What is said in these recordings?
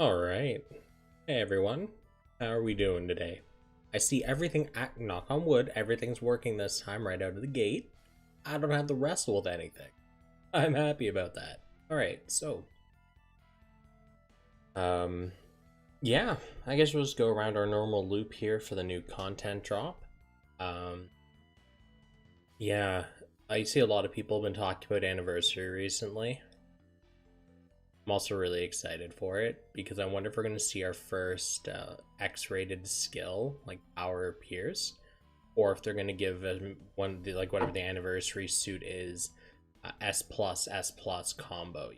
Alright. Hey everyone. How are we doing today? I see everything, knock on wood, everything's working this time right out of the gate. I don't have to wrestle with anything. I'm happy about that. Alright, so. Yeah, I guess we'll just go around our normal loop here for the new content drop. Um, yeah, I see a lot of people have been talking about Anniversary recently. I'm also really excited for it because I wonder if we're going to see our first X-rated skill, like power appears, or if they're going to give whatever the anniversary suit is, S plus S plus combo.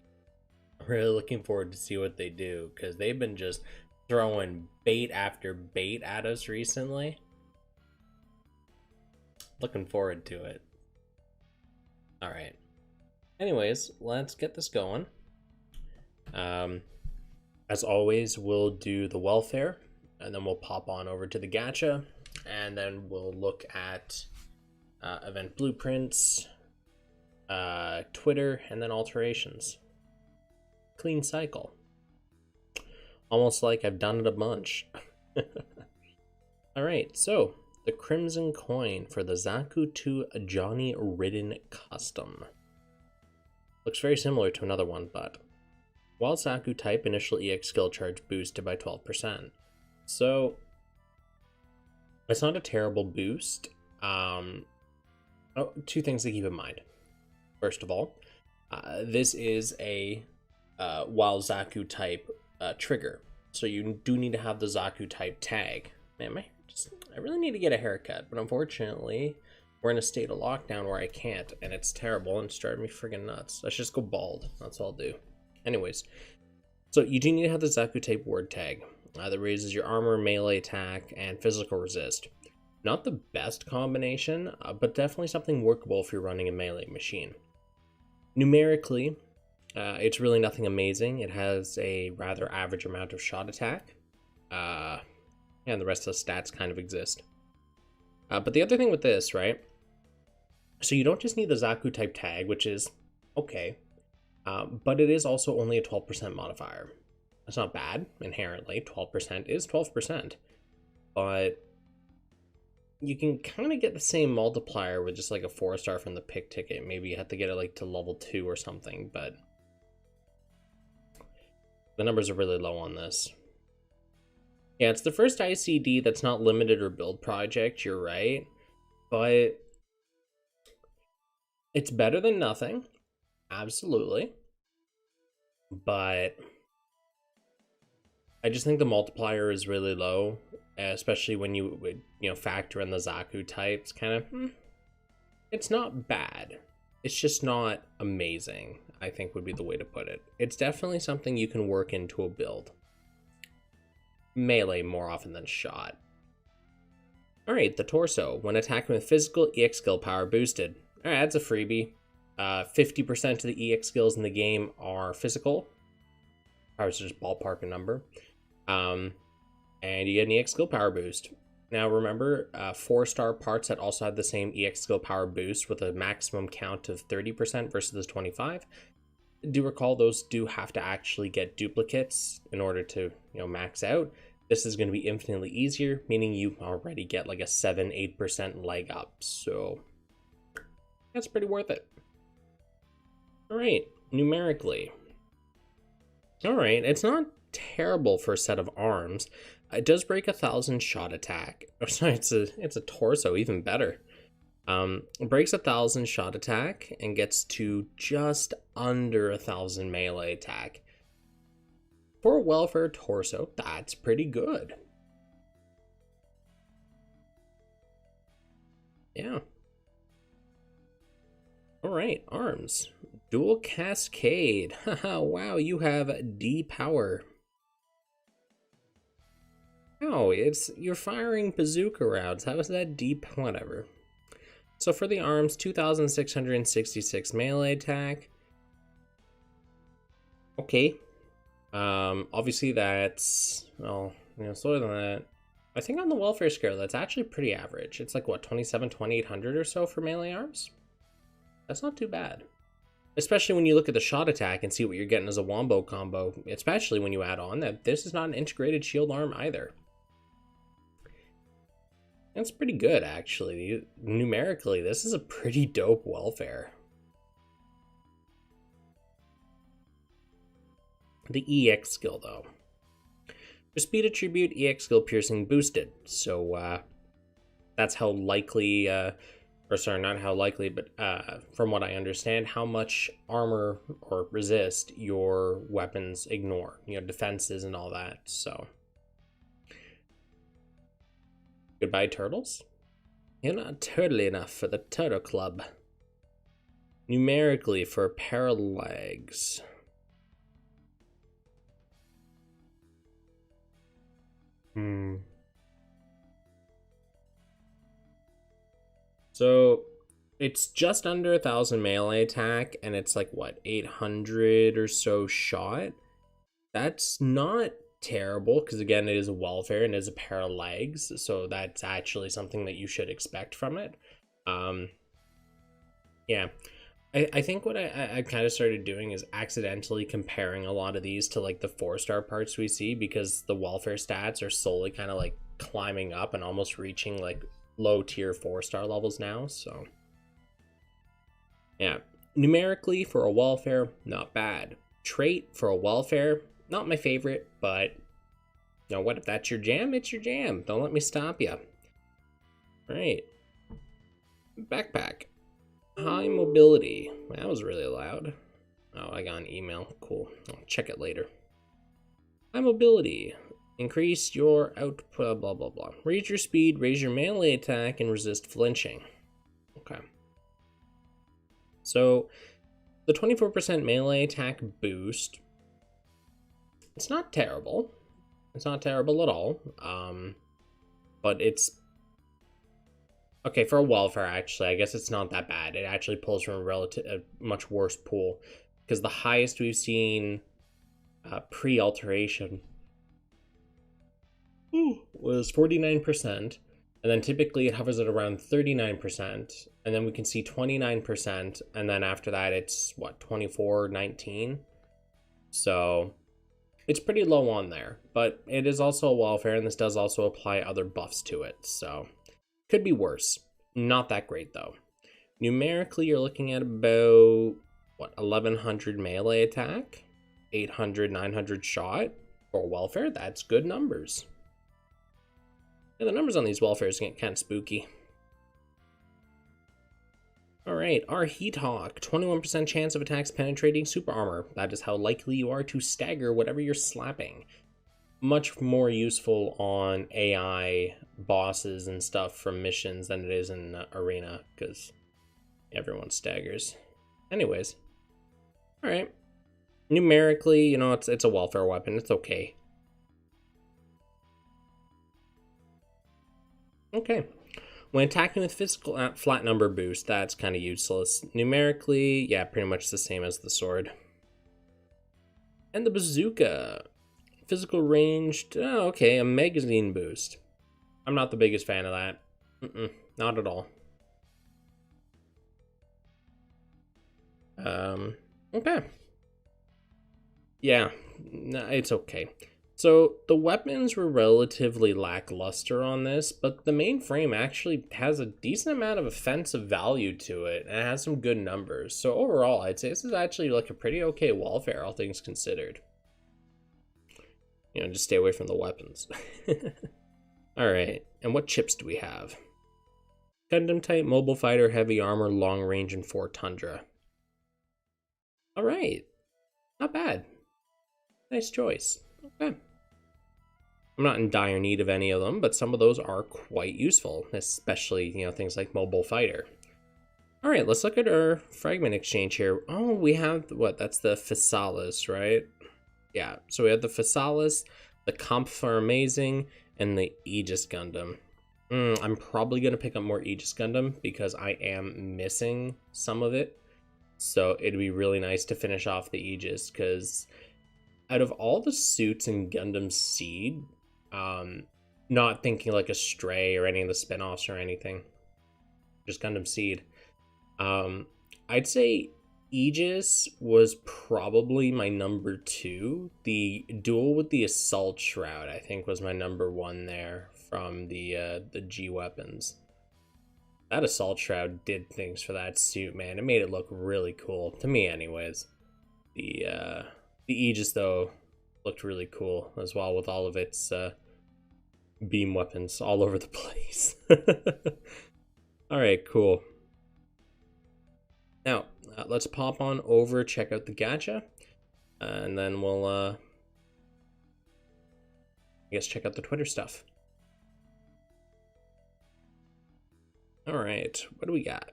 I'm really looking forward to see what they do because they've been just throwing bait after bait at us recently. Looking forward to it. All right. Anyways, let's get this going. As always, we'll do the welfare, and then we'll pop on over to the gacha, and then we'll look at event blueprints, Twitter, and then alterations. Clean cycle. Almost like I've done it a bunch. Alright, so the Crimson Coin for the Zaku 2 Johnny Ridden Custom. Looks very similar to another one, but while Zaku type, initial EX skill charge boosted by 12%. So, it's not a terrible boost. Two things to keep in mind. First of all, this is a while Zaku type trigger. So you do need to have the Zaku type tag. Man, I really need to get a haircut, but unfortunately, we're in a state of lockdown where I can't, and it's terrible and it's driving me friggin' nuts. Let's just go bald. That's all I'll do. Anyways, so you do need to have the Zaku type word tag that raises your armor, melee attack, and physical resist. Not the best combination, but definitely something workable if you're running a melee machine. Numerically, it's really nothing amazing. It has a rather average amount of shot attack, and the rest of the stats kind of exist. But the other thing with this, right? So you don't just need the Zaku type tag, which is okay. But it is also only a 12% modifier. That's not bad, inherently. 12% is 12%. But you can kind of get the same multiplier with just like a 4-star from the pick ticket. Maybe you have to get it like to level 2 or something, but the numbers are really low on this. Yeah, it's the first ICD that's not limited or build project, you're right. But it's better than nothing. Absolutely. But I just think the multiplier is really low, especially when you would, factor in the Zaku types. Kind of, it's not bad. It's just not amazing, I think would be the way to put it. It's definitely something you can work into a build. Melee more often than shot. Alright, the torso. When attacking with physical, EX skill power boosted. Alright, that's a freebie. 50% of the EX skills in the game are physical. I was just ballpark a number. And you get an EX skill power boost. Now remember, 4-star parts that also have the same EX skill power boost with a maximum count of 30% versus 25. Do recall those do have to actually get duplicates in order to max out. This is going to be infinitely easier, meaning you already get like a 7-8% leg up. So that's pretty worth it. Alright, numerically. Alright, it's not terrible for a set of arms. It does break 1,000 shot attack. Oh, sorry, it's a torso, even better. It breaks 1,000 shot attack and gets to just under 1,000 melee attack. For a welfare torso, that's pretty good. Yeah. Alright, arms. Dual Cascade. Haha, wow, you have D power. Oh, you're firing bazooka rounds. How is that deep? Whatever. So for the arms, 2,666 melee attack. Okay. Obviously that's, well, slower than that. I think on the welfare scale, that's actually pretty average. It's like, what, 2,800 or so for melee arms? That's not too bad. Especially when you look at the shot attack and see what you're getting as a wombo combo, especially when you add on that this is not an integrated shield arm either. That's pretty good, actually. Numerically, this is a pretty dope welfare. The EX skill, though. For speed attribute, EX skill piercing boosted. So, that's how likely, or sorry, not how likely, but from what I understand, how much armor or resist your weapons ignore. You know, defenses and all that, so. Goodbye, turtles. You're not turtly enough for the Turtle Club. Numerically, for a pair of legs. So, it's just under 1,000 melee attack, and it's like, what, 800 or so shot? That's not terrible, because again, it is a welfare and it is a pair of legs, so that's actually something that you should expect from it. Yeah. I think what I kind of started doing is accidentally comparing a lot of these to like the 4-star parts we see, because the welfare stats are solely kind of like climbing up and almost reaching like low tier 4-star levels now. So yeah, numerically for a welfare, not bad. Trait for a welfare, not my favorite, but you know what, if that's your jam, it's your jam. Don't let me stop you. All right, backpack. High mobility. That was really loud. Oh, I got an email. Cool. I'll check it later. High mobility. Increase your output, blah, blah, blah. Raise your speed, raise your melee attack, and resist flinching. Okay. So, the 24% melee attack boost, it's not terrible. It's not terrible at all. But it's okay, for a welfare, actually, I guess it's not that bad. It actually pulls from a much worse pool, because the highest we've seen pre-alteration was 49%, and then typically it hovers at around 39%, and then we can see 29%, and then after that it's, what, 24, 19? So it's pretty low on there, but it is also a welfare, and this does also apply other buffs to it, so could be worse. Not that great, though. Numerically, you're looking at about, what, 1,100 melee attack? 800, 900 shot? For welfare, that's good numbers. Yeah, the numbers on these welfares get kind of spooky. Alright, our Heat Hawk. 21% chance of attacks penetrating super armor. That is how likely you are to stagger whatever you're slapping. Much more useful on AI bosses and stuff from missions than it is in arena, because everyone staggers. Anyways, all right. Numerically, you know, it's a welfare weapon. It's okay. Okay. When attacking with physical flat number boost, that's kind of useless. Numerically, yeah, pretty much the same as the sword. And the bazooka. Physical ranged, oh, okay, a magazine boost. I'm not the biggest fan of that. Not at all. Okay. Yeah, it's okay. So the weapons were relatively lackluster on this, but the main frame actually has a decent amount of offensive value to it, and it has some good numbers. So overall, I'd say this is actually like a pretty okay welfare, all things considered. You know, just stay away from the weapons. Alright, and what chips do we have? Gundam type, mobile fighter, heavy armor, long range, and 4 tundra. Alright, not bad. Nice choice. Okay. I'm not in dire need of any of them, but some of those are quite useful, especially, you know, things like mobile fighter. Alright, let's look at our fragment exchange here. Oh, we have, what, that's the Physalis, right? Yeah, so we have the Physalis, the Kampf are amazing, and the Aegis Gundam. I'm probably going to pick up more Aegis Gundam because I am missing some of it. So it'd be really nice to finish off the Aegis, because out of all the suits in Gundam Seed, not thinking like a Stray or any of the spin-offs or anything, just Gundam Seed, I'd say Aegis was probably my number 2. The duel with the Assault Shroud, I think, was my number 1 there from the G weapons. That Assault Shroud did things for that suit, man. It made it look really cool, to me anyways. The Aegis, though, looked really cool as well with all of its beam weapons all over the place. Alright, cool. Now, let's pop on over, check out the gacha, and then we'll, I guess, check out the Twitter stuff. Alright, what do we got?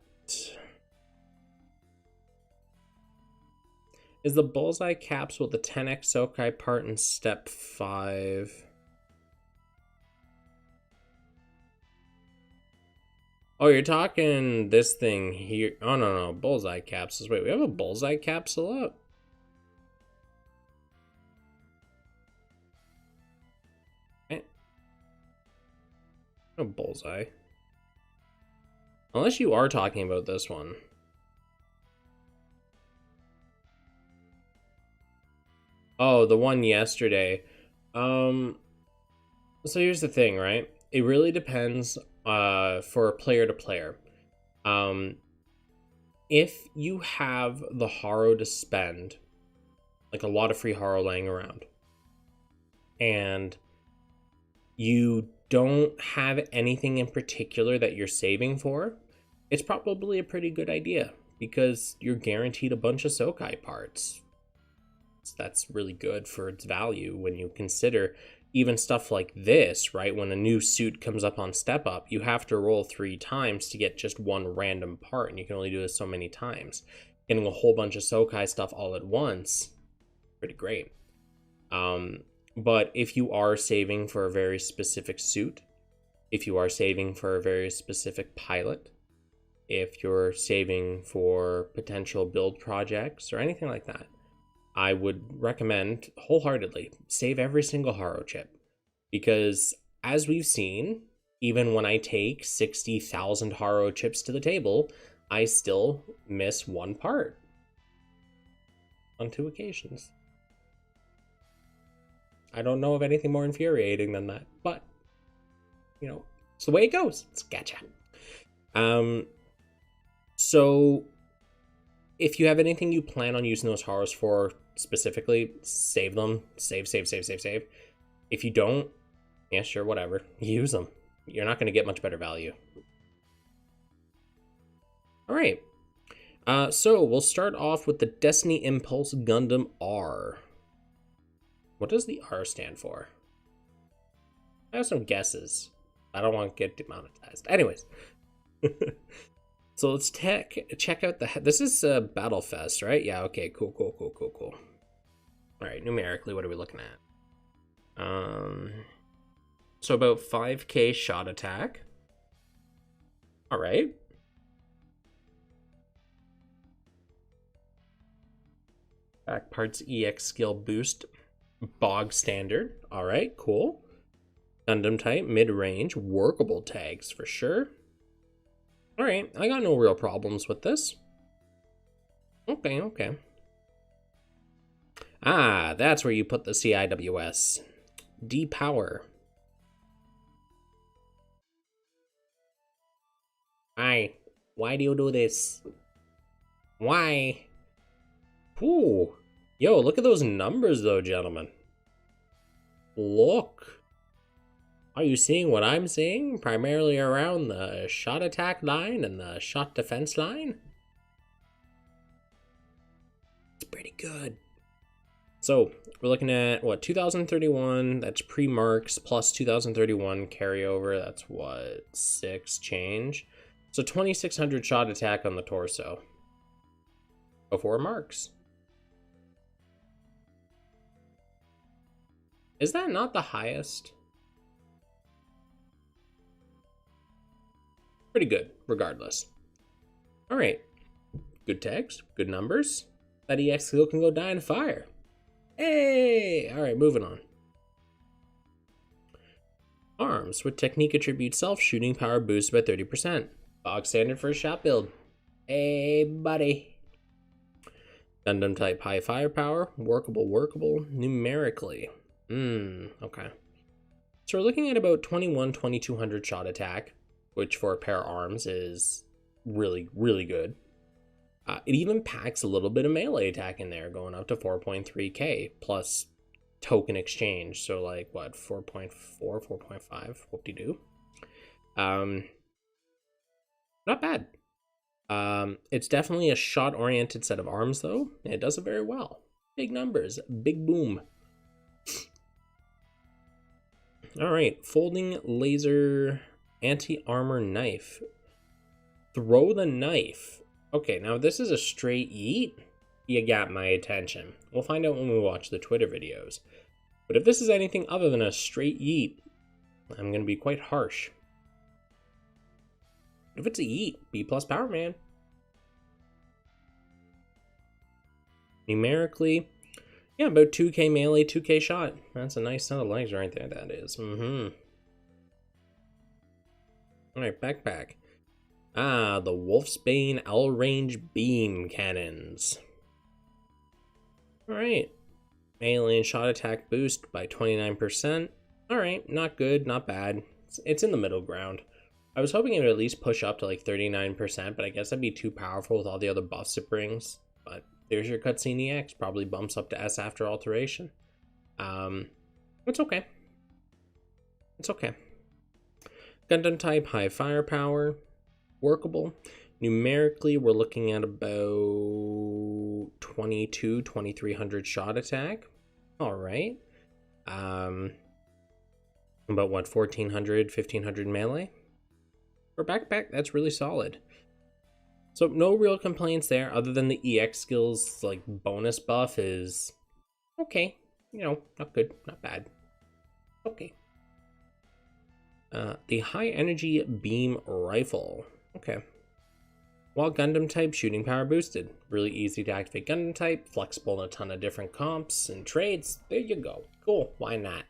Is the Bullseye capsule the 10x Sokai part in step 5? Oh, you're talking this thing here. Oh, no, Bullseye capsules. Wait, we have a Bullseye capsule up? Okay. No Bullseye. Unless you are talking about this one. Oh, the one yesterday. So here's the thing, right? It really depends for player to player. If you have the Haro to spend, like a lot of free Haro laying around, and you don't have anything in particular that you're saving for, it's probably a pretty good idea because you're guaranteed a bunch of Sokai parts. That's really good for its value when you consider even stuff like this, right? When a new suit comes up on step up, you have to roll 3 times to get just one random part, and you can only do this so many times. Getting a whole bunch of Sokai stuff all at once, pretty great. But if you are saving for a very specific suit, if you are saving for a very specific pilot, if you're saving for potential build projects or anything like that, I would recommend wholeheartedly save every single Haro chip, because as we've seen, even when I take 60,000 Haro chips to the table, I still miss one part on 2 occasions. I don't know of anything more infuriating than that, but you know, it's the way it goes. It's gacha. So if you have anything you plan on using those Haros for specifically, save them. Save. If you don't, yeah, sure, whatever. Use them. You're not going to get much better value. All right. So we'll start off with the Destiny Impulse Gundam R. What does the R stand for? I have some guesses. I don't want to get demonetized. Anyways. So let's check out the... This is Battlefest, right? Yeah, okay, cool. All right, numerically, what are we looking at? So about 5k shot attack. All right. Back parts EX skill boost. Bog standard. All right, cool. Gundam type, mid-range, workable tags for sure. All right, I got no real problems with this. Okay. Ah, that's where you put the CIWS. D-Power. Why do you do this? Why? Ooh. Yo, look at those numbers though, gentlemen. Look. Are you seeing what I'm seeing? Primarily around the shot attack line and the shot defense line? It's pretty good. So, we're looking at, what, 2031, that's pre-marks, plus 2031 carryover, that's what, 6 change? So 2600 shot attack on the torso. Before marks. Is that not the highest? Pretty good, regardless. All right, good tags, good numbers. That EX skill can go die in fire. Hey, all right, moving on. Arms with technique attribute self shooting power boost by 30%. Bog standard for a shot build. Hey, buddy. Gundam type high firepower, workable numerically. Okay. So we're looking at about 2200 shot attack, which for a pair of arms is really good. It even packs a little bit of melee attack in there, going up to 4.3k plus token exchange. So like what, 4.4, 4.5, whoop-de-doo. Not bad. It's definitely a shot-oriented set of arms, though, and it does it very well. Big numbers, big boom. All right, folding laser anti-armor knife. Throw the knife. Okay, now if this is a straight yeet, you got my attention. We'll find out when we watch the Twitter videos. But if this is anything other than a straight yeet, I'm going to be quite harsh. If it's a yeet, B+ power, man. Numerically, yeah, about 2k melee, 2k shot. That's a nice set of legs right there, that is. Alright, backpack. The Wolfsbane L-Range Beam Cannons. Alright. Melee and shot attack boost by 29%. Alright, not good, not bad. It's in the middle ground. I was hoping it would at least push up to like 39%, but I guess that'd be too powerful with all the other buffs it brings. But there's your cutscene EX, probably bumps up to S after alteration. It's okay. It's okay. Gundam type, high firepower, workable. Numerically, we're looking at about 2300 shot attack. All right. About what, 1500 melee? For backpack, that's really solid. So no real complaints there, other than the EX skills, like bonus buff is okay. You know, not good, not bad. Okay. The high energy beam rifle. Okay. While Gundam type, shooting power boosted. Really easy to activate Gundam type, flexible in a ton of different comps and trades. There you go. Cool, why not?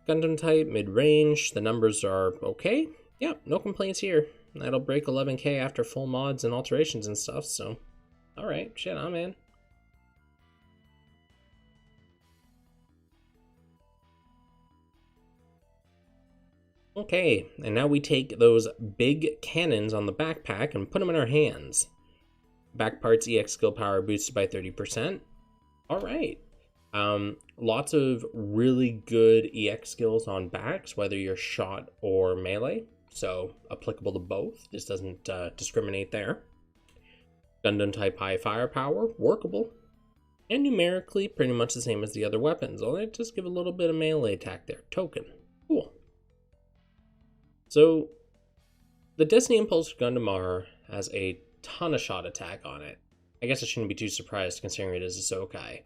Gundam type, mid-range, the numbers are okay. Yeah, no complaints here. That'll break 11k after full mods and alterations and stuff, so alright, shit, I'm in. Okay, and now we take those big cannons on the backpack and put them in our hands. Back parts EX skill power boosted by 30%. Alright. Lots of really good EX skills on backs, whether you're shot or melee. So applicable to both. This doesn't discriminate there. Gundam type high firepower, workable. And numerically pretty much the same as the other weapons, only just give a little bit of melee attack there. Token. Cool. So the Destiny Impulse Gundam R has a ton of shot attack on it. I guess I shouldn't be too surprised considering it is a Sokai.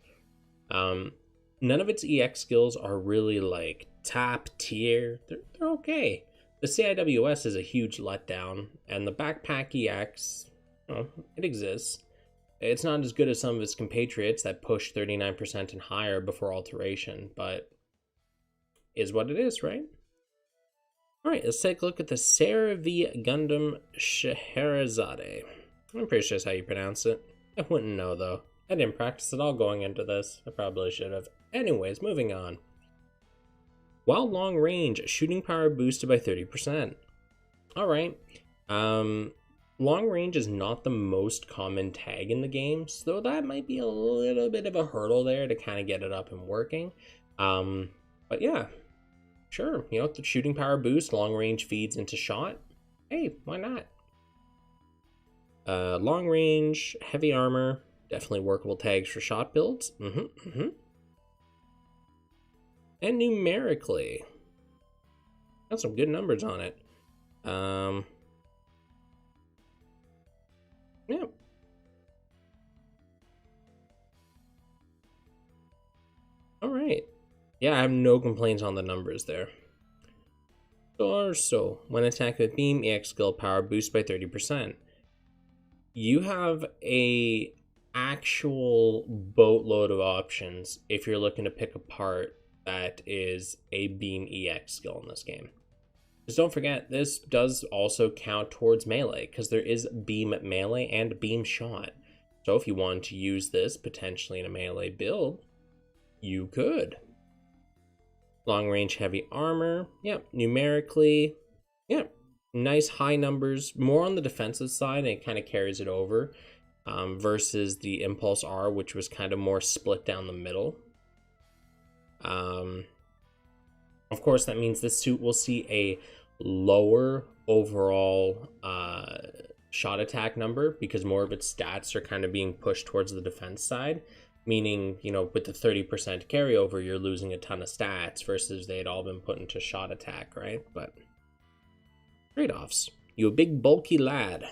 None of its EX skills are really like top tier. They're okay. The CIWS is a huge letdown, and the Backpack EX, well, it exists. It's not as good as some of its compatriots that push 39% and higher before alteration, but is what it is, right? Alright, let's take a look at the Sarah V Gundam Scheherazade. I'm pretty sure that's how you pronounce it. I wouldn't know, though. I didn't practice at all going into this. I probably should have. Anyways, moving on. While long range, shooting power boosted by 30%. Alright. Long range is not the most common tag in the game, so that might be a little bit of a hurdle there to kind of get it up and working. But yeah, sure. You know, the shooting power boost, long range feeds into shot. Hey, why not? Long range, heavy armor, definitely workable tags for shot builds. And numerically, got some good numbers on it. Yeah. All right. Yeah, I have no complaints on the numbers there. So, when attacked with beam, EX skill power boost by 30%. You have a actual boatload of options if you're looking to pick apart that is a beam EX skill in this game. Just don't forget, this does also count towards melee, because there is beam melee and beam shot. So if you wanted to use this potentially in a melee build, you could. Long range heavy armor, yep. Numerically, yep. Nice high numbers, more on the defensive side, and it kind of carries it over versus the Impulse R, which was kind of more split down the middle. Of course, that means this suit will see a lower overall shot attack number because more of its stats are kind of being pushed towards the defense side. Meaning, you know, with the 30% carryover, you're losing a ton of stats versus they'd all been put into shot attack, right? But trade-offs. You a big bulky lad.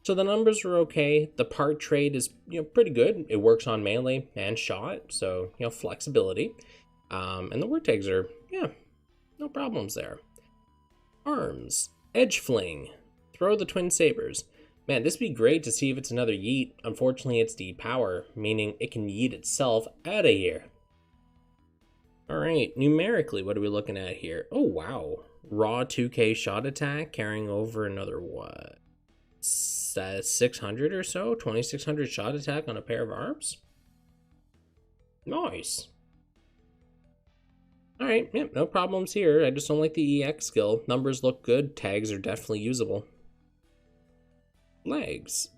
So the numbers are okay. The part trade is, you know, pretty good. It works on melee and shot, so, you know, flexibility. And the word tags are, yeah, no problems there. Arms. Edge fling. Throw the twin sabers. Man, this would be great to see if it's another yeet. Unfortunately, it's D-power, meaning it can yeet itself out of here. Alright, numerically, what are we looking at here? Oh, wow. Raw 2k shot attack, carrying over another, what? 600 or so? 2600 shot attack on a pair of arms? Nice. Alright, yep, no problems here. I just don't like the EX skill. Numbers look good, tags are definitely usable. Legs.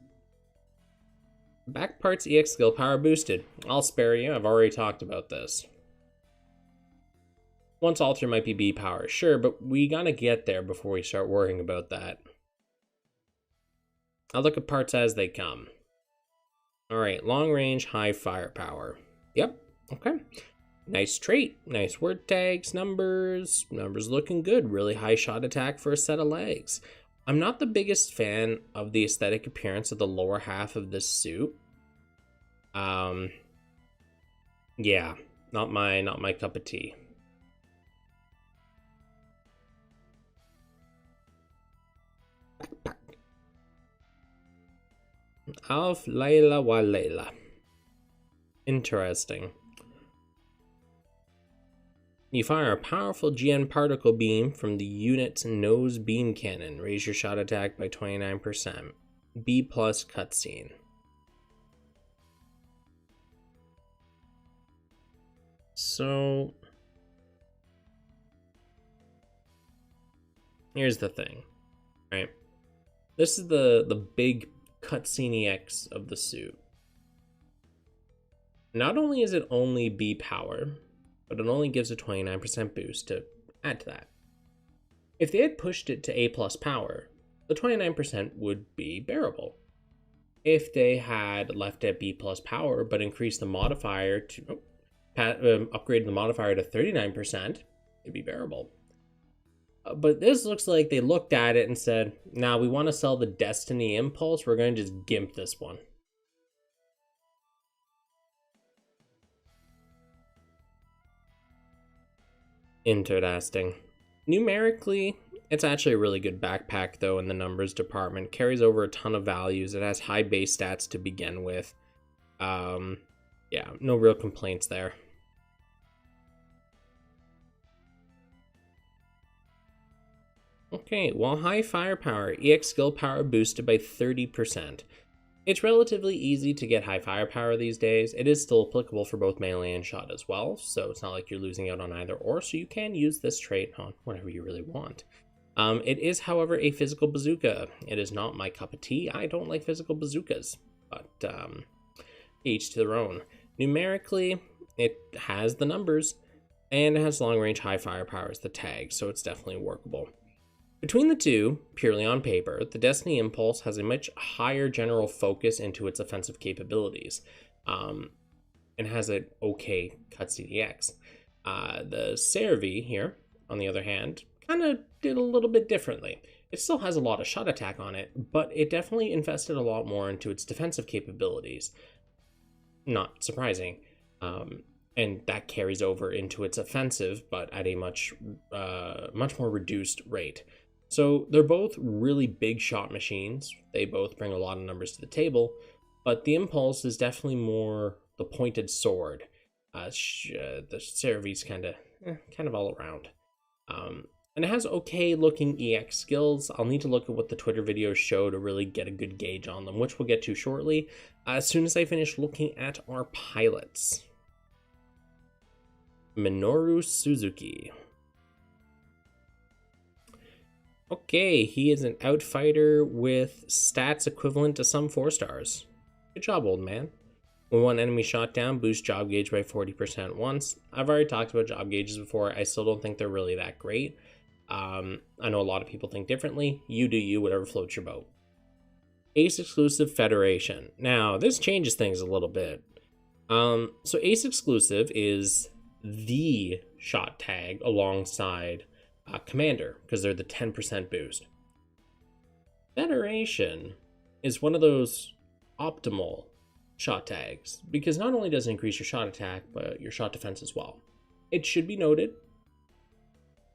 Back parts EX skill power boosted. I'll spare you, I've already talked about this. Once alter might be B power, sure, but we gotta get there before we start worrying about that. I'll look at parts as they come. Alright, long range, high firepower. Yep, okay. Nice trait, nice word tags, numbers looking good. Really high shot attack for a set of legs. I'm not the biggest fan of the aesthetic appearance of the lower half of this suit. Yeah, not my cup of tea. Backpack. Alf Layla wa Layla. Interesting. You fire a powerful GN particle beam from the unit's nose beam cannon. Raise your shot attack by 29%. B plus cutscene. So here's the thing, right? This is the big cutscene EX of the suit. Not only is it only B power, but it only gives a 29% boost to add to that. If they had pushed it to A plus power, the 29% would be bearable. If they had left it at B plus power, but increased the modifier to, upgraded the modifier to 39%, it'd be bearable. But this looks like they looked at it and said, nah, we want to sell the Destiny Impulse, we're going to just gimp this one. Interesting. Numerically, it's actually a really good backpack though in the numbers department. Carries over a ton of values. It has high base stats to begin with. Yeah, no real complaints there. Okay, while high firepower, EX skill power boosted by 30%. It's relatively easy to get high firepower these days. It is still applicable for both melee and shot as well, so it's not like you're losing out on either or, so you can use this trait on whatever you really want. It is, however, a physical bazooka. It is not my cup of tea. I don't like physical bazookas, but each to their own. Numerically, it has the numbers, and it has long range high firepower as the tag, so it's definitely workable. Between the two, purely on paper, the Destiny Impulse has a much higher general focus into its offensive capabilities, and has an okay cutscene EX. The Cervi here, on the other hand, kind of did a little bit differently. It still has a lot of shot attack on it, but it definitely invested a lot more into its defensive capabilities. Not surprising. And that carries over into its offensive, but at a much more reduced rate. So they're both really big shot machines. They both bring a lot of numbers to the table, but the Impulse is definitely more the pointed sword. The Cervi's kind of all around. And it has okay looking EX skills. I'll need to look at what the Twitter videos show to really get a good gauge on them, which we'll get to shortly, as soon as I finish looking at our pilots. Minoru Suzuki. Okay, he is an outfighter with stats equivalent to some 4 stars. Good job, old man. When one enemy shot down, boost job gauge by 40% once. I've already talked about job gauges before. I still don't think they're really that great. I know a lot of people think differently. You do you, whatever floats your boat. Ace exclusive Federation. Now, this changes things a little bit. So Ace exclusive is the shot tag alongside Commander, because they're the 10% boost. Federation is one of those optimal shot tags, because not only does it increase your shot attack, but your shot defense as well. It should be noted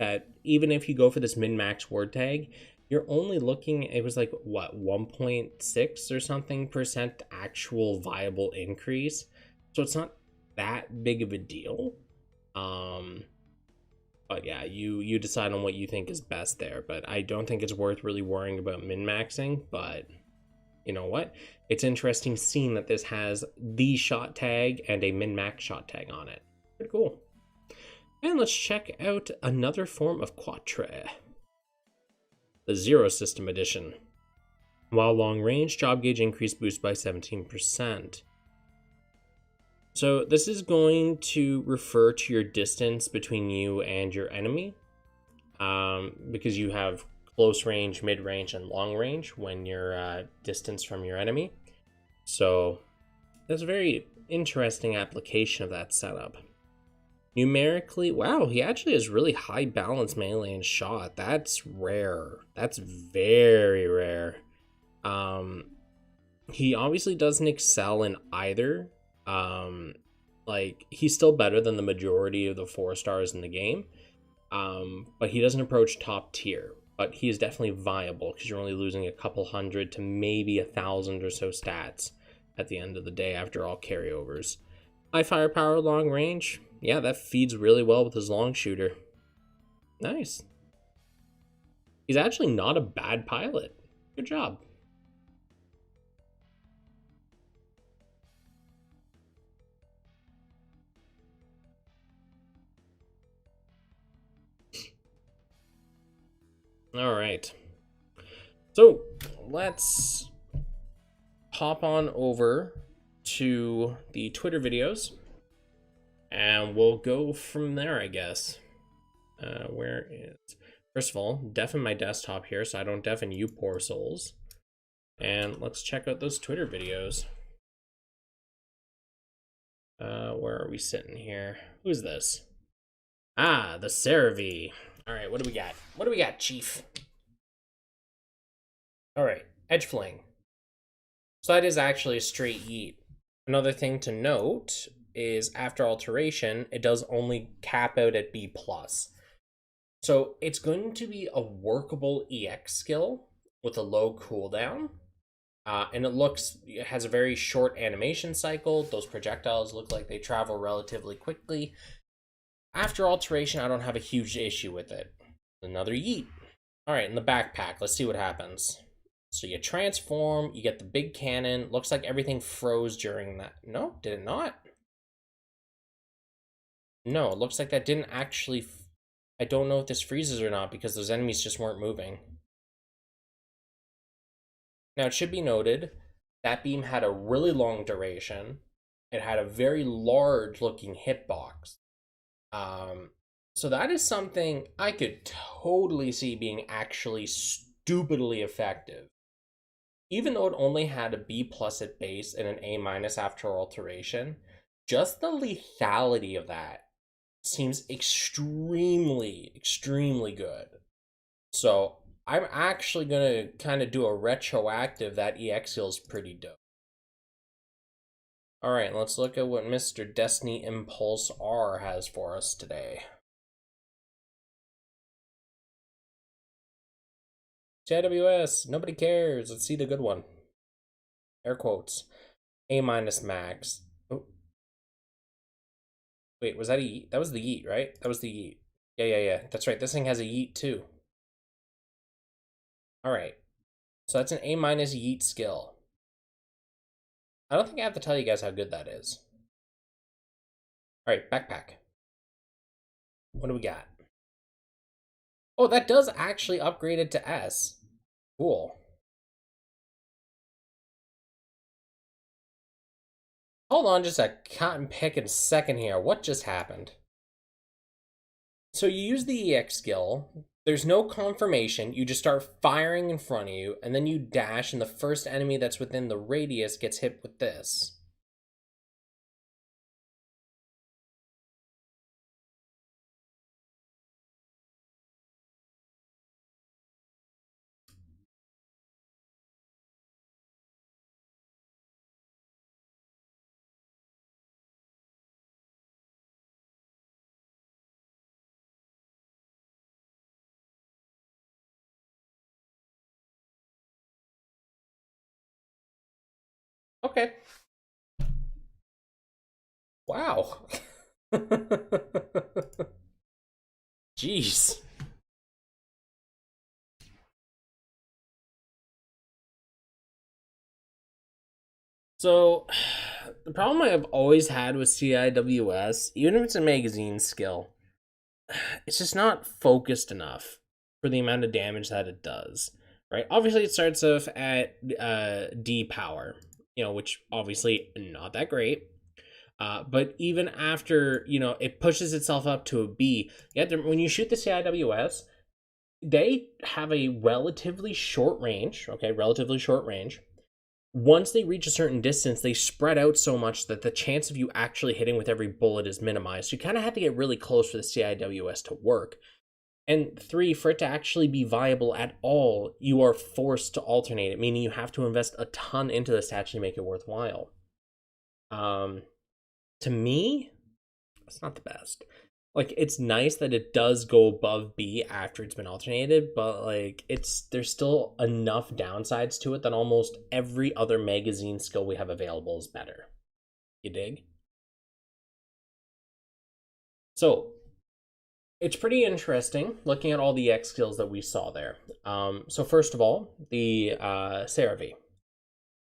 that even if you go for this min-max word tag, you're only looking, it was like, what, 1.6 or something percent actual viable increase. So it's not that big of a deal. But yeah, you decide on what you think is best there. But I don't think it's worth really worrying about min-maxing. But you know what? It's interesting seeing that this has the shot tag and a min-max shot tag on it. Pretty cool. And let's check out another form of Quatre. The Zero System Edition. While long range, job gauge increase boost by 17%. So this is going to refer to your distance between you and your enemy, because you have close range, mid range, and long range when you're distance from your enemy. So that's a very interesting application of that setup. Numerically, wow, he actually has really high balance melee and shot. That's rare. That's very rare. He obviously doesn't excel in either. Like, he's still better than the majority of the 4 stars in the game, but he doesn't approach top tier. But he is definitely viable, because you're only losing a couple hundred to maybe 1,000 or so stats at the end of the day after all carryovers. High firepower, long range, yeah, that feeds really well with his long shooter. Nice. He's actually not a bad pilot. Good job. All right, so let's hop on over to the Twitter videos, and we'll go from there, I guess. Where is... First of all, deafen my desktop here so I don't deafen you poor souls. And let's check out those Twitter videos. Where are we sitting here? Who's this? Ah, the CeraV. All right, what do we got? What do we got, Chief? All right, Edge Fling. So that is actually a straight yeet. Another thing to note is after alteration, it does only cap out at B+. So it's going to be a workable EX skill with a low cooldown. And it has a very short animation cycle. Those projectiles look like they travel relatively quickly. After alteration, I don't have a huge issue with it. Another yeet. All right, in the backpack, let's see what happens. So you transform, you get the big cannon. Looks like everything froze during that. No, did it not? No, it looks like that didn't actually... I don't know if this freezes or not because those enemies just weren't moving. Now, it should be noted, that beam had a really long duration. It had a very large looking hitbox. So that is something I could totally see being actually stupidly effective. Even though it only had a B+ at base and an A- after alteration, just the lethality of that seems extremely, extremely good. So I'm actually going to kind of do a retroactive. That EX skill is pretty dope. All right, let's look at what Mr. Destiny Impulse R has for us today. JWS, nobody cares. Let's see the good one. Air quotes. A- max. Oh. Wait, was that a yeet? That was the yeet, right? That was the yeet. Yeah. That's right. This thing has a yeet too. All right. So that's an A minus yeet skill. I don't think I have to tell you guys how good that is. All right, backpack. What do we got? Oh, that does actually upgrade it to S. Cool. Hold on just a cotton picking second here. What just happened? So you use the EX skill. There's no confirmation. You just start firing in front of you, and then you dash, and the first enemy that's within the radius gets hit with this. Okay. Wow. Jeez. So, the problem I've always had with CIWS, even if it's a magazine skill, it's just not focused enough for the amount of damage that it does. Right? Obviously, it starts off at D power, which obviously not that great. But even after it pushes itself up to a B, when you shoot the CIWS, they have a relatively short range. Okay, relatively short range. Once they reach a certain distance, they spread out so much that the chance of you actually hitting with every bullet is minimized. So you kind of have to get really close for the CIWS to work. And three, for it to actually be viable at all, you are forced to alternate it, meaning you have to invest a ton into the stats to make it worthwhile. To me, it's not the best. Like, it's nice that it does go above B after it's been alternated, but like there's still enough downsides to it that almost every other magazine skill we have available is better. You dig? So it's pretty interesting looking at all the X skills that we saw there. So first of all, the CeraV.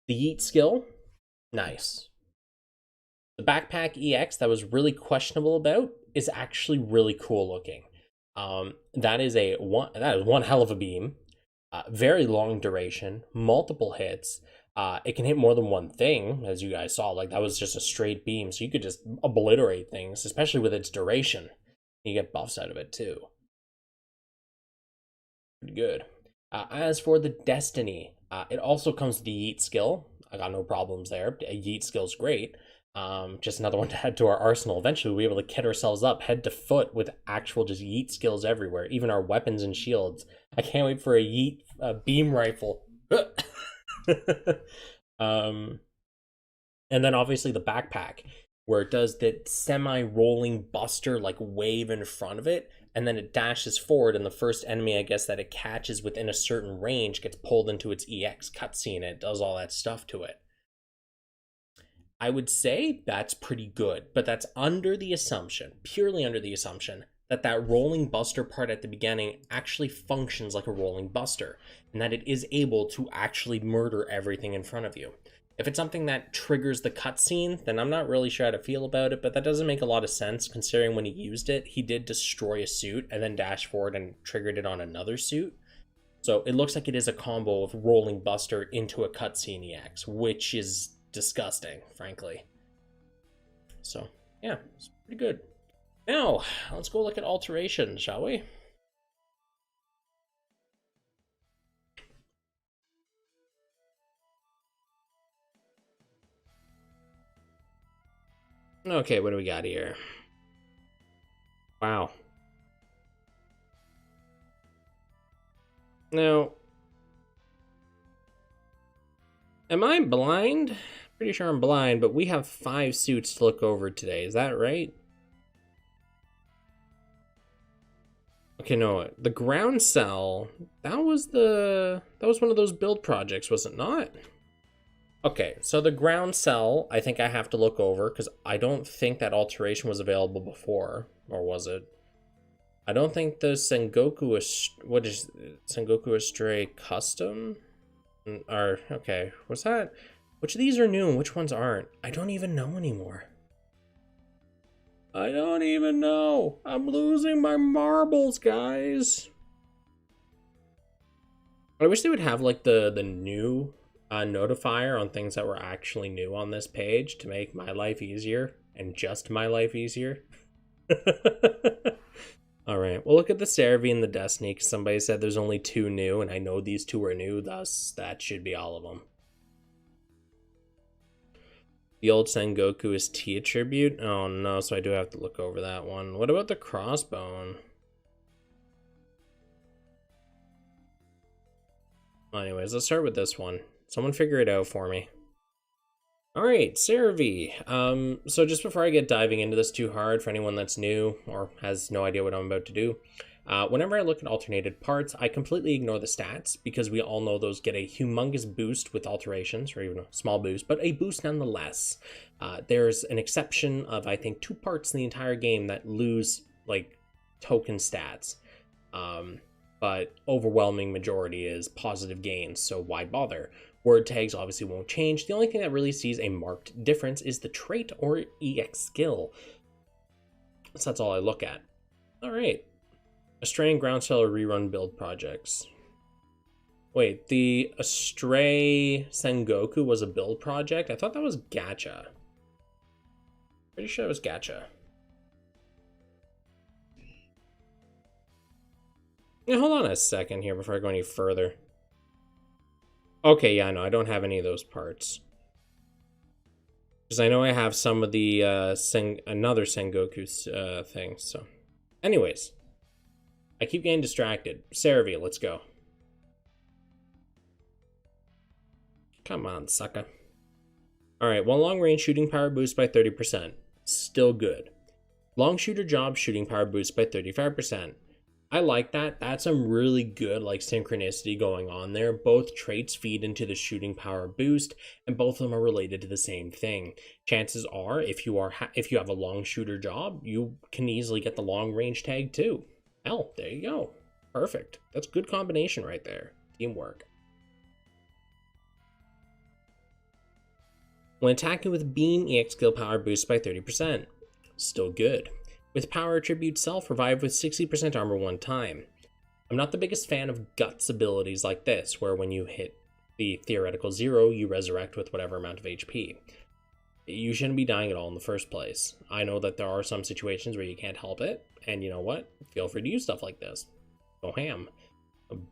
The Yeet skill, nice. The backpack EX that was really questionable about is actually really cool looking. That is one hell of a beam. Very long duration, multiple hits. It can hit more than one thing, as you guys saw. Like, that was just a straight beam, so you could just obliterate things, especially with its duration. You get buffs out of it too. Pretty good. As for the Destiny, it also comes with the Yeet skill. I got no problems there. A Yeet skill's great. Just another one to add to our arsenal. Eventually, we'll be able to kit ourselves up head to foot with actual just yeet skills everywhere, even our weapons and shields. I can't wait for a yeet beam rifle. And then obviously the backpack, where it does the semi-rolling buster like wave in front of it, and then it dashes forward, and the first enemy, I guess, that it catches within a certain range gets pulled into its EX cutscene. It does all that stuff to it. I would say that's pretty good, but that's under the assumption, purely under the assumption, that that rolling buster part at the beginning actually functions like a rolling buster, and that it is able to actually murder everything in front of you. If it's something that triggers the cutscene, then I'm not really sure how to feel about it, but that doesn't make a lot of sense considering when he used it, he did destroy a suit and then dash forward and triggered it on another suit. So it looks like it is a combo of rolling buster into a cutscene EX, which is disgusting, frankly. So, yeah, it's pretty good. Now, let's go look at alterations, shall we? Okay, what do we got here? Wow. Now, am I blind? Pretty sure I'm blind, but we have 5 suits to look over today. Is that right? Okay, no, the ground cell, that was one of those build projects, was it not? Okay, so the ground cell, I think I have to look over because I don't think that alteration was available before, or was it? I don't think the Sengoku is... What is... Sengoku Astray Custom? Or, okay, what's that? Which of these are new and which ones aren't? I don't even know anymore. I don't even know. I'm losing my marbles, guys. I wish they would have like the new notifier on things that were actually new on this page to make my life easier and just my life easier. All right, well, look at the Cerevi and the Destiny, because somebody said there's only 2 new, and I know these 2 are new, thus that should be all of them. The old Sengoku is T attribute? Oh no, so I do have to look over that one. What about the crossbone? Well, anyways, let's start with this one. Someone figure it out for me. Alright, Cerevi. So just before I get diving into this too hard, for anyone that's new or has no idea what I'm about to do, whenever I look at alternated parts, I completely ignore the stats, because we all know those get a humongous boost with alterations, or even a small boost, but a boost nonetheless. There's an exception of, I think, 2 parts in the entire game that lose, like, token stats. But overwhelming majority is positive gains, so why bother? Word tags obviously won't change. The only thing that really sees a marked difference is the trait or EX skill. So that's all I look at. Alright. Astray and Groundseller rerun build projects. Wait, the Astray Sengoku was a build project? I thought that was gacha. Pretty sure it was gacha. Now, hold on a second here before I go any further. Okay, yeah, no, I don't have any of those parts. Because I know I have some of the another Sengoku things, so. Anyways. I keep getting distracted. Cerevi, let's go. Come on, sucker. Alright, well, long range shooting power boost by 30%. Still good. Long shooter job shooting power boost by 35%. I like that. That's some really good like synchronicity going on there. Both traits feed into the shooting power boost, and both of them are related to the same thing. Chances are, if you have a long shooter job, you can easily get the long range tag too. Hell, there you go. Perfect. That's a good combination right there. Teamwork. When attacking with beam, EX skill power boosts by 30%. Still good. With power attribute self, revive with 60% armor one time. I'm not the biggest fan of guts abilities like this, where when you hit the theoretical 0, you resurrect with whatever amount of HP. You shouldn't be dying at all in the first place. I know that there are some situations where you can't help it, and you know what? Feel free to use stuff like this. Go ham.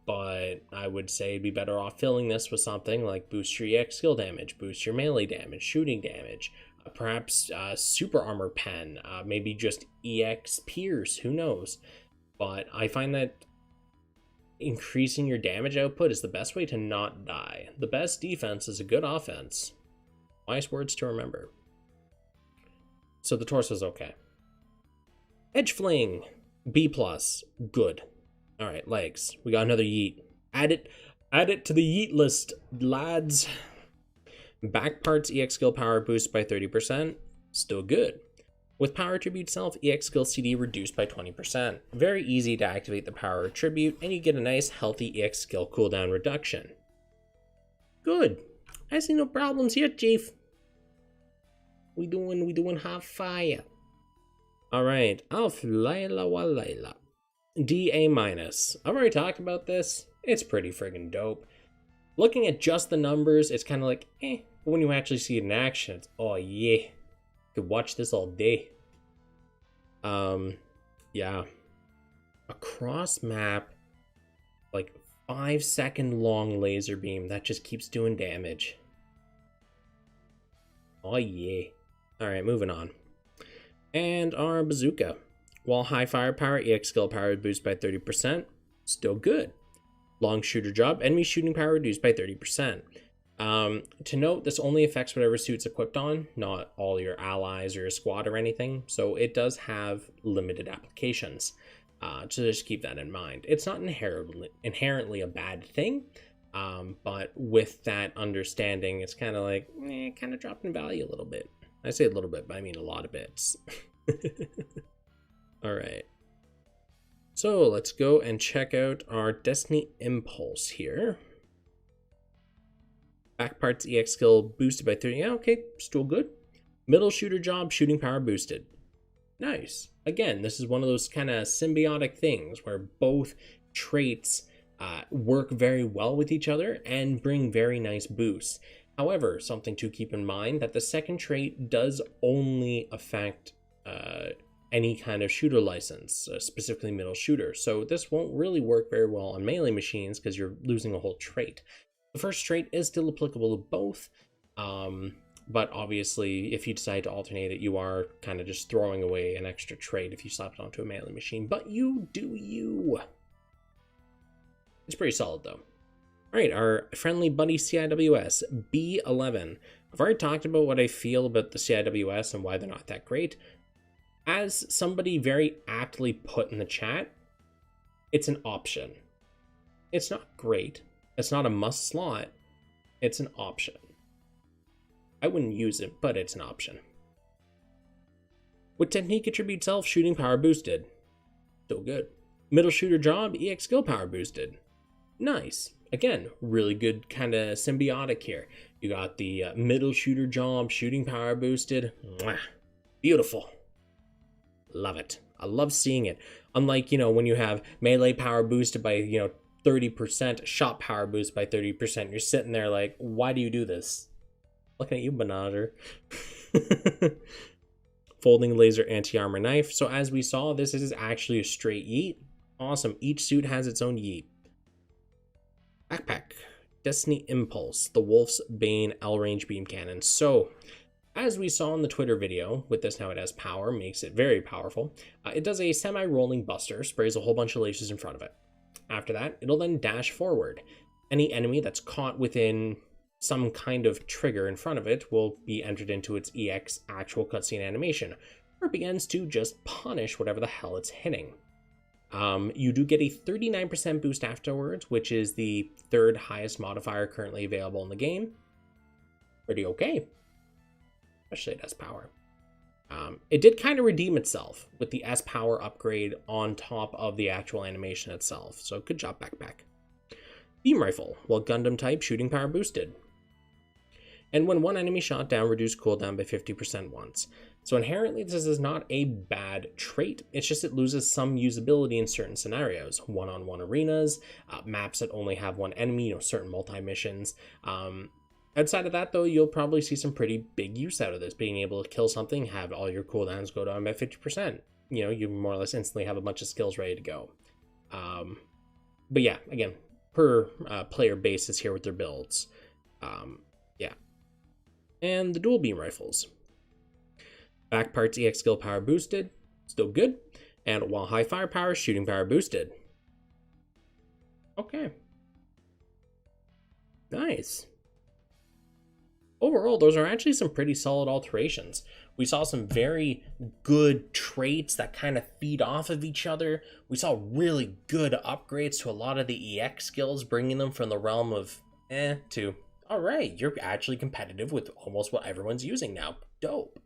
But I would say it'd be better off filling this with something like boost your EX skill damage, boost your melee damage, shooting damage, perhaps super armor pen, maybe just EX pierce, who knows. But I find that increasing your damage output is the best way to not die. The best defense is a good offense. Wise words to remember. So the torso's okay. Edge fling, B+, good. Alright, legs. We got another yeet. Add it to the yeet list, lads. Back parts EX skill power boost by 30%. Still good. With power attribute self, EX skill CD reduced by 20%. Very easy to activate the power attribute, and you get a nice healthy EX skill cooldown reduction. Good. I see no problems here, Chief. We doing hot fire. Alright, Alf Layla wa Layla. DA-. I've already talked about this. It's pretty friggin' dope. Looking at just the numbers, it's kind of like, eh. But when you actually see it in action, it's, oh yeah. Could watch this all day. Yeah. A cross map, like 5-second long laser beam that just keeps doing damage. Oh yeah. Alright, moving on. And our bazooka. While high firepower, EX skill power boost by 30%. Still good. Long shooter job, enemy shooting power reduced by 30%. To note, this only affects whatever suit's equipped on, not all your allies or your squad or anything, so it does have limited applications. So just keep that in mind. It's not inherently a bad thing, but with that understanding, it's kind of like, kind of dropped in value a little bit. I say a little bit, but I mean a lot of bits. Alright. So let's go and check out our Destiny Impulse here. Back parts EX skill boosted by 30. Yeah, okay, still good. Middle shooter job, shooting power boosted. Nice. Again, this is one of those kind of symbiotic things where both traits work very well with each other and bring very nice boosts. However, something to keep in mind that the second trait does only affect any kind of shooter license, specifically middle shooter. So this won't really work very well on melee machines because you're losing a whole trait. The first trait is still applicable to both, but obviously if you decide to alternate it, you are kind of just throwing away an extra trait if you slap it onto a melee machine, but you do you. It's pretty solid though. All right, our friendly buddy CIWS, B11. I've already talked about what I feel about the CIWS and why they're not that great. As somebody very aptly put in the chat, it's an option. It's not great. It's not a must slot. It's an option. I wouldn't use it, but it's an option. With technique attribute self, shooting power boosted. Still good. Middle shooter job, EX skill power boosted. Nice. Again, really good kind of symbiotic here. You got the middle shooter job, shooting power boosted. Mwah. Beautiful. Love it. I love seeing it. Unlike, when you have melee power boosted by, 30%, shot power boost by 30%, you're sitting there like, why do you do this? Looking at you, Banager. Folding laser anti-armor knife. So as we saw, this is actually a straight yeet. Awesome. Each suit has its own yeet. Backpack. Destiny Impulse. The Wolf's Bane L-Range Beam Cannon. So, as we saw in the Twitter video, with this now it has power, makes it very powerful. It does a semi-rolling buster, sprays a whole bunch of lasers in front of it. After that, it'll then dash forward. Any enemy that's caught within some kind of trigger in front of it will be entered into its EX actual cutscene animation, where it begins to just punish whatever the hell it's hitting. You do get a 39% boost afterwards, which is the third highest modifier currently available in the game. Pretty okay. Especially at S-Power. It did kind of redeem itself with the S-Power upgrade on top of the actual animation itself, so good job, Backpack. Beam Rifle, while Gundam type, shooting power boosted. And when one enemy shot down, reduce cooldown by 50% once. So inherently this is not a bad trait, it's just it loses some usability in certain scenarios. One-on-one arenas, maps that only have one enemy, certain multi-missions. Outside of that though, you'll probably see some pretty big use out of this, being able to kill something, have all your cooldowns go down by 50%. You more or less instantly have a bunch of skills ready to go. But yeah, again, per player basis here with their builds. Yeah. And the dual beam rifles. Back parts EX skill power boosted, still good. And while high firepower, shooting power boosted. Okay. Nice. Overall, those are actually some pretty solid alterations. We saw some very good traits that kind of feed off of each other. We saw really good upgrades to a lot of the EX skills, bringing them from the realm of to, all right, you're actually competitive with almost what everyone's using now. Dope.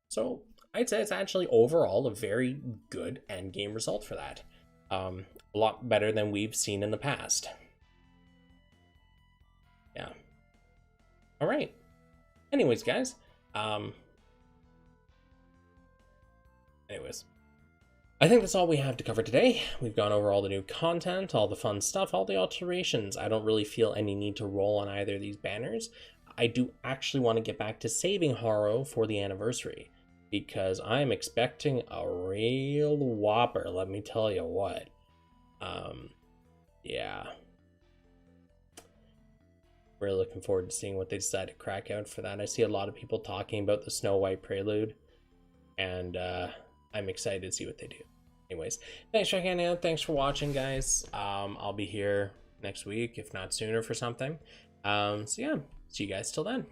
So I'd say it's actually overall a very good end game result for that. A lot better than we've seen in the past. Yeah. All right. Anyways, guys, I think that's all we have to cover today. We've gone over all the new content, all the fun stuff, all the alterations. I don't really feel any need to roll on either of these banners. I do actually want to get back to saving Haro for the anniversary, because I'm expecting a real whopper, let me tell you what. Yeah. Really looking forward to seeing what they decide to crack out for that. I see a lot of people talking about the Snow White Prelude, and I'm excited to see what they do. Anyways, thanks for hanging out. Thanks for watching, guys. I'll be here next week, if not sooner, for something. So yeah, see you guys till then.